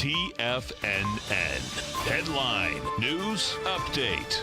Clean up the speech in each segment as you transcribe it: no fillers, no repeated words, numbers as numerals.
TFNN. Headline News Update.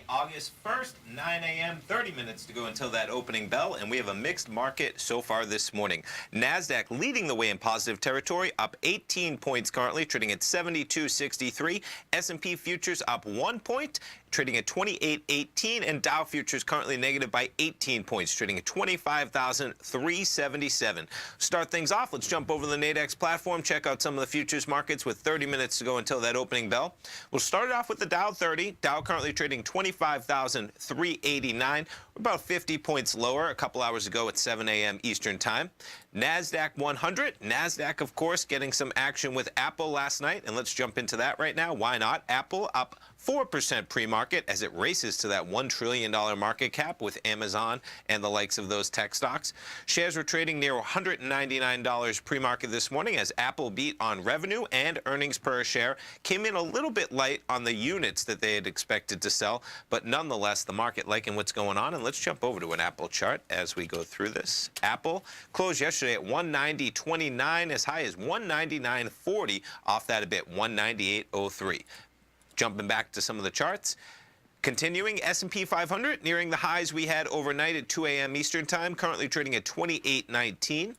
August 1st, 9 a.m., 30 minutes to go until that opening bell, and we have a mixed market so far this morning. NASDAQ leading the way in positive territory, up 18 points currently, trading at 72.63. S&P futures up 1 point, trading at 28.18, and Dow futures currently negative by 18 points, trading at 25,377. Start things off. Let's jump over to the Nadex platform, check out some of the futures markets with 30 minutes to go until that opening bell. We'll start it off with the Dow 30. Dow currently trading 25,389. We're about 50 points lower a couple hours ago at 7 a.m. Eastern Time. NASDAQ 100. NASDAQ, of course, getting some action with Apple last night, and let's jump into that right now. Why not? Apple up 4% pre-market as it races to that $1 trillion market cap with Amazon and the likes of those tech stocks. Shares were trading near $199 pre-market this morning as Apple beat on revenue and earnings per share. Came in a little bit light on the units that they had expected to sell, but nonetheless, the market liking what's going on. And let's jump over to an Apple chart as we go through this. Apple closed yesterday at 190.29, as high as 199.40, off that a bit, 198.03. Jumping back to some of the charts. Continuing, S&P 500 nearing the highs we had overnight at 2 a.m. Eastern Time, currently trading at 28.19.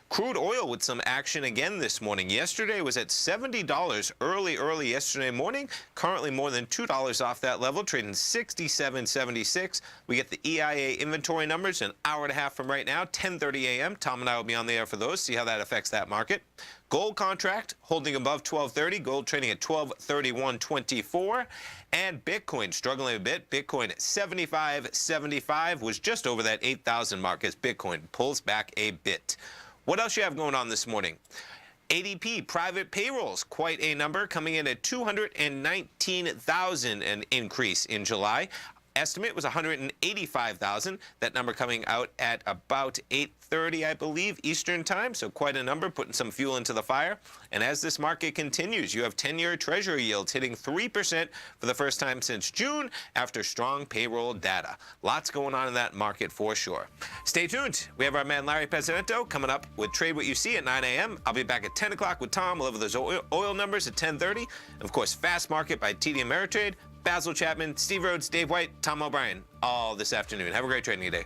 Crude oil with some action again this morning. Yesterday was at $70 early yesterday morning. Currently more than $2 off that level, trading 67.76. We get the EIA inventory numbers an hour and a half from right now, 10:30 a.m. Tom and I will be on the air for those, see how that affects that market. Gold contract holding above 1230, gold trading at 1231.24. And Bitcoin struggling a bit. Bitcoin at 75.75 was just over that 8,000 mark as Bitcoin pulls back a bit. What else you have going on this morning? ADP private payrolls, quite a number, coming in at 219,000, an increase in July. Estimate was 185,000. That number coming out at about 8:30, I believe, Eastern Time. So quite a number, putting some fuel into the fire. And as this market continues, you have 10-year Treasury yields hitting 3% for the first time since June after strong payroll data. Lots going on in that market for sure. Stay tuned. We have our man Larry Pezzanetto coming up with Trade What You See at 9 a.m. I'll be back at 10 o'clock with Tom. We'll have those oil numbers at 10:30. And of course, Fast Market by TD Ameritrade. Basil Chapman, Steve Rhodes, Dave White, Tom O'Brien, all this afternoon. Have a great trading day.